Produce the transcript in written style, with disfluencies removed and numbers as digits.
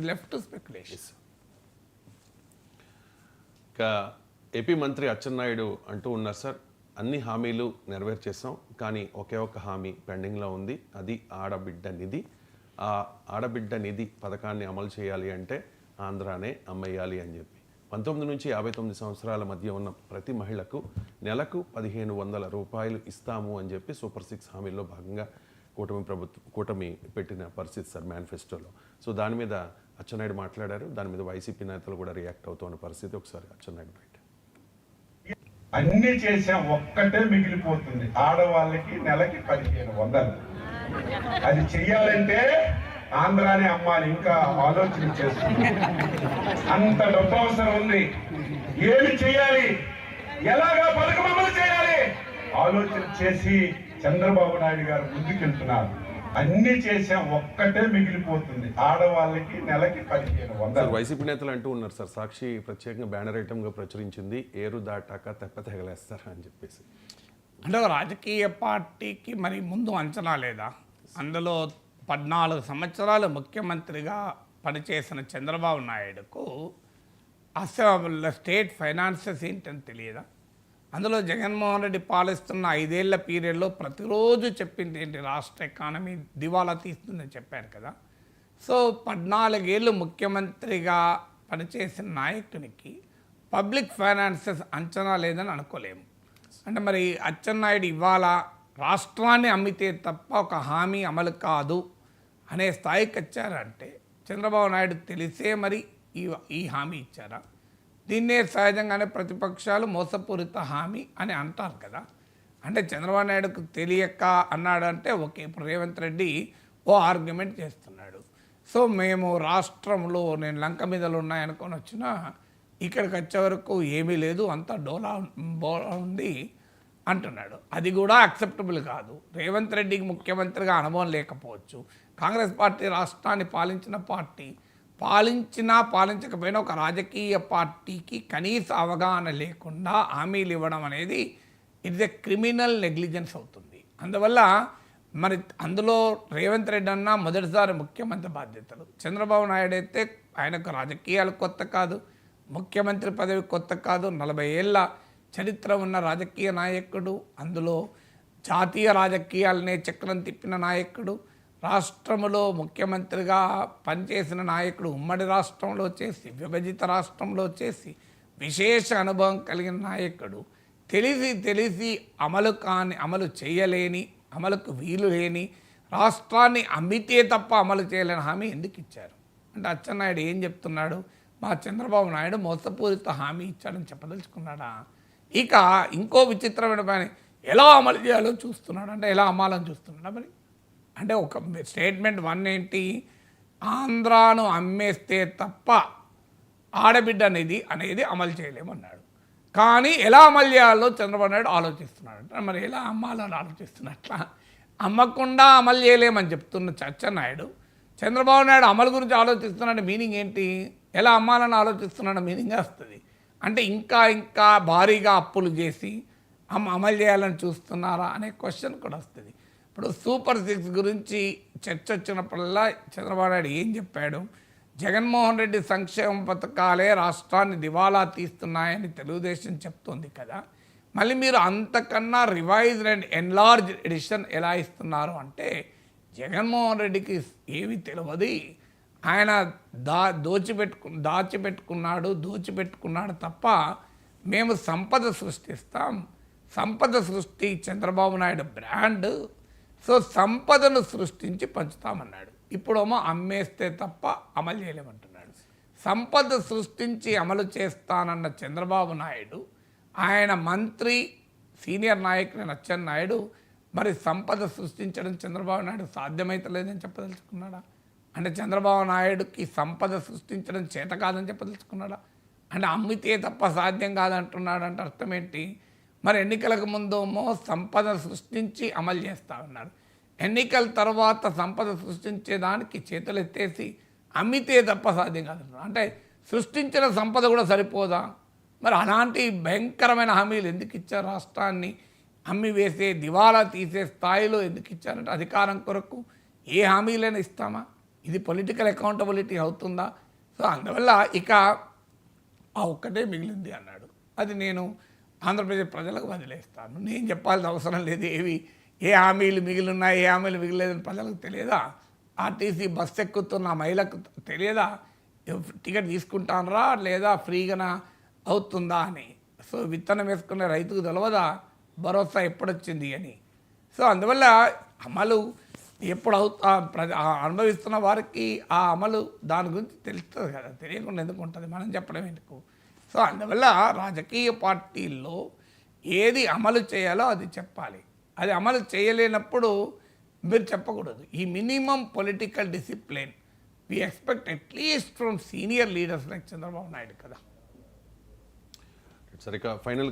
left to speculation. AP మంత్రి అచ్చెన్నాయుడు అంటూ ఉన్నారు సార్, అన్ని హామీలు నెరవేర్చేసాం, కానీ ఒకే ఒక హామీ పెండింగ్లో ఉంది, అది ఆడబిడ్డ నిధి. ఆ ఆడబిడ్డ నిధి పథకాన్ని అమలు చేయాలి అంటే ఆంధ్రానే అమ్మేయాలి అని చెప్పి 19 నుంచి 59 సంవత్సరాల మధ్య ఉన్న ప్రతి మహిళకు నెలకు 1500 రూపాయలు ఇస్తాము అని చెప్పి సూపర్ 6 హామీల్లో భాగంగా కూటమి పెట్టిన పరిస్థితి సార్ మేనిఫెస్టోలో. సో దాని మీద అచ్చెన్నాయుడు మాట్లాడారు, దాని మీద వైసీపీ నేతలు కూడా రియాక్ట్ అవుతున్న పరిస్థితి. ఒకసారి అచ్చెన్నాయుడు బయట అన్ని చేసాం, ఒక్కటే మిగిలిపోతుంది, ఆడవాళ్ళకి నెలకి 1500. అది చెయ్యాలంటే ఆంధ్రాని అమ్మాలి. ఇంకా ఆలోచన చేస్తుంది, అంత డబ్బు అవసరం ఉంది. ఏమి చేయాలి, ఎలాగా పథకం అమలు చేయాలి ఆలోచన చేసి చంద్రబాబు నాయుడు గారు ముందుకెళ్తున్నారు. అన్ని చేసాం, ఒక్కటే మిగిలిపోతుంది, ఆడవాళ్ళకి నెలకి 1500. వైసీపీ నేతలు అంటూ ఉన్నారు సార్, సాక్షి ప్రత్యేకంగా బ్యానర్ ఐటమ్గా ప్రచురించింది, ఏరు దాటాక తెప్ప తెగలేస్తారు అని చెప్పేసి. అంటే ఒక రాజకీయ పార్టీకి మరి ముందు అంచనా లేదా? అందులో 14 సంవత్సరాలు ముఖ్యమంత్రిగా పనిచేసిన చంద్రబాబు నాయుడుకు అసలు స్టేట్ ఫైనాన్సెస్ ఏంటని తెలియదా? అందులో జగన్మోహన్ రెడ్డి పాలిస్తున్న 5 ఏళ్ల పీరియడ్లో ప్రతిరోజు చెప్పింది ఏంటి? రాష్ట్ర ఎకానమీ దివాలా తీస్తుందని చెప్పారు కదా. సో 14 ఏళ్ళు ముఖ్యమంత్రిగా పనిచేసిన నాయకునికి పబ్లిక్ ఫైనాన్సెస్ అంచనా లేదని అనుకోలేము. అంటే మరి అచ్చెన్నాయుడు ఇవాళ రాష్ట్రాన్ని అమ్మితే తప్ప ఒక హామీ అమలు కాదు అనే స్థాయికి వచ్చారంటే చంద్రబాబు నాయుడు తెలిసే మరి ఈ హామీ ఇచ్చారా? దీన్నే సహజంగానే ప్రతిపక్షాలు మోసపూరిత హామీ అని అంటారు కదా. అంటే చంద్రబాబు నాయుడుకు తెలియక అన్నాడంటే ఓకే, ఇప్పుడు రేవంత్ రెడ్డి ఓ ఆర్గ్యుమెంట్ చేస్తున్నాడు. సో మేము రాష్ట్రంలో నేను లంక మీదలు ఉన్నాయనుకొని వచ్చినా ఇక్కడికి వచ్చే వరకు ఏమీ లేదు, అంతా డోలా ఉంది అంటున్నాడు. అది కూడా అక్సెప్టబుల్ కాదు. రేవంత్ రెడ్డికి ముఖ్యమంత్రిగా అనుభవం లేకపోవచ్చు, కాంగ్రెస్ పార్టీ రాష్ట్రాన్ని పాలించిన పార్టీ, పాలించకపోయినా ఒక రాజకీయ పార్టీకి కనీస అవగాహన లేకుండా హామీలు ఇవ్వడం అనేది ఇట్స్ ఎ క్రిమినల్ నెగ్లిజెన్స్ అవుతుంది. అందువల్ల మరి అందులో రేవంత్ రెడ్డి అన్న మొదటిసారి ముఖ్యమంత్రి బాధ్యతలు, చంద్రబాబు నాయుడు అయితే ఆయనకు రాజకీయాలు కొత్త కాదు, ముఖ్యమంత్రి పదవి కొత్త కాదు, 40 ఏళ్ళ చరిత్ర ఉన్న రాజకీయ నాయకుడు, అందులో జాతీయ రాజకీయాలనే చక్రం తిప్పిన నాయకుడు, రాష్ట్రంలో ముఖ్యమంత్రిగా పనిచేసిన నాయకుడు, ఉమ్మడి రాష్ట్రంలో చేసి విభజిత రాష్ట్రంలో చేసి విశేష అనుభవం కలిగిన నాయకుడు, తెలిసి అమలు చేయలేని, అమలుకు వీలు లేని, రాష్ట్రాన్ని అమ్మితే తప్ప అమలు చేయలేని హామీ ఎందుకు ఇచ్చారు? అంటే అచ్చెన్నాయుడు ఏం చెప్తున్నాడు? మా చంద్రబాబు నాయుడు మోసపూరిత హామీ ఇచ్చాడని చెప్పదలుచుకున్నాడా? ఇక ఇంకో విచిత్రమైన పని, ఎలా అమలు చేయాలో చూస్తున్నాడు. అంటే ఎలా అమ్మాలని చూస్తున్నాడా? మరి అంటే ఒక స్టేట్మెంట్ 1 ఏంటి? ఆంధ్రాను అమ్మేస్తే తప్ప ఆడబిడ్డ నిధి అనేది అమలు చేయలేమన్నాడు. కానీ ఎలా అమలు చేయాలో చంద్రబాబు నాయుడు ఆలోచిస్తున్నాడు. మరి ఎలా అమ్మాలని ఆలోచిస్తున్నట్లా? అమ్మకుండా అమలు చేయలేమని చెప్తున్న అచ్చెన్నాయుడు చంద్రబాబు నాయుడు అమలు గురించి ఆలోచిస్తున్నాడు. మీనింగ్ ఏంటి? ఎలా అమ్మాలని ఆలోచిస్తున్నాడు మీనింగ్ వస్తుంది. అంటే ఇంకా భారీగా అప్పులు చేసి అమలు చేయాలని చూస్తున్నారా అనే క్వశ్చన్ కూడా వస్తుంది. ఇప్పుడు సూపర్ 6 గురించి చర్చ వచ్చినప్పుడల్లా చంద్రబాబు నాయుడు ఏం చెప్పాడు? జగన్మోహన్ రెడ్డి సంక్షేమ పథకాలే రాష్ట్రాన్ని దివాలా తీస్తున్నాయని తెలుగుదేశం చెప్తోంది కదా. మళ్ళీ మీరు అంతకన్నా రివైజ్డ్ అండ్ ఎన్లార్జ్ ఎడిషన్ ఎలా ఇస్తున్నారు అంటే జగన్మోహన్ రెడ్డికి ఏమీ తెలియదు, ఆయన దోచిపెట్టుకున్నాడు తప్ప మేము సంపద సృష్టిస్తాం, సంపద సృష్టి చంద్రబాబు నాయుడు బ్రాండ్, సో సంపదను సృష్టించి పంచుతామన్నాడు. ఇప్పుడేమో అమ్మేస్తే తప్ప అమలు చేయలేమంటున్నాడు. సంపద సృష్టించి అమలు చేస్తానన్న చంద్రబాబు నాయుడు, ఆయన మంత్రి సీనియర్ నాయకుడు అచ్చెన్నాయుడు మరి సంపద సృష్టించడం చంద్రబాబు నాయుడు సాధ్యమైతలేదని చెప్పదలుచుకున్నాడా? అంటే చంద్రబాబు నాయుడుకి సంపద సృష్టించడం చేత కాదని చెప్పదలుచుకున్నాడా? అంటే అమ్మితే తప్ప సాధ్యం కాదంటున్నాడు. అంటే అర్థం ఏంటి? మరి ఎన్నికలకు ముందేమో సంపద సృష్టించి అమలు చేస్తా ఉన్నారు, ఎన్నికల తర్వాత సంపద సృష్టించేదానికి చేతులు ఎత్తేసి అమ్మితే తప్ప సాధ్యం కాదంటున్నారు. అంటే సృష్టించిన సంపద కూడా సరిపోదా? మరి అలాంటి భయంకరమైన హామీలు ఎందుకు ఇచ్చారు? రాష్ట్రాన్ని అమ్మి వేసే దివాలా తీసే స్థాయిలో ఎందుకు ఇచ్చారంటే అధికారం కొరకు ఏ హామీలైనా ఇస్తామా? ఇది పొలిటికల్ అకౌంటబిలిటీ అవుతుందా? సో అందువల్ల ఇక ఆ ఒక్కటే మిగిలింది అన్నాడు. అది నేను ఆంధ్రప్రదేశ్ ప్రజలకు వదిలేస్తాను. నేను చెప్పాల్సిన అవసరం లేదు. ఏ హామీలు మిగిలిన్నాయి, ఏ హామీలు మిగిలిలేదని ప్రజలకు తెలియదా? ఆర్టీసీ బస్సు ఎక్కుతున్న మహిళకు తెలియదా? టికెట్ తీసుకుంటానరా లేదా ఫ్రీగా అవుతుందా అని? సో విత్తనం వేసుకునే రైతుకు తెలియదా భరోసా ఎప్పుడొచ్చింది అని? సో అందువల్ల అమలు ఎప్పుడు అనుభవిస్తున్న వారికి ఆ అమలు దాని గురించి తెలుస్తుంది కదా, తెలియకుండా ఎందుకు ఉంటుంది, మనం చెప్పడం ఎందుకు? సో అందువల్ల రాజకీయ పార్టీల్లో ఏది అమలు చేయాలో అది చెప్పాలి. అది అమలు చేయలేనప్పుడు మీరు చెప్పకూడదు. ఈ minimum political discipline we expect at least from senior leaders like Chandrababu Naidu కదా. సరిగ్గా ఫైనల్గా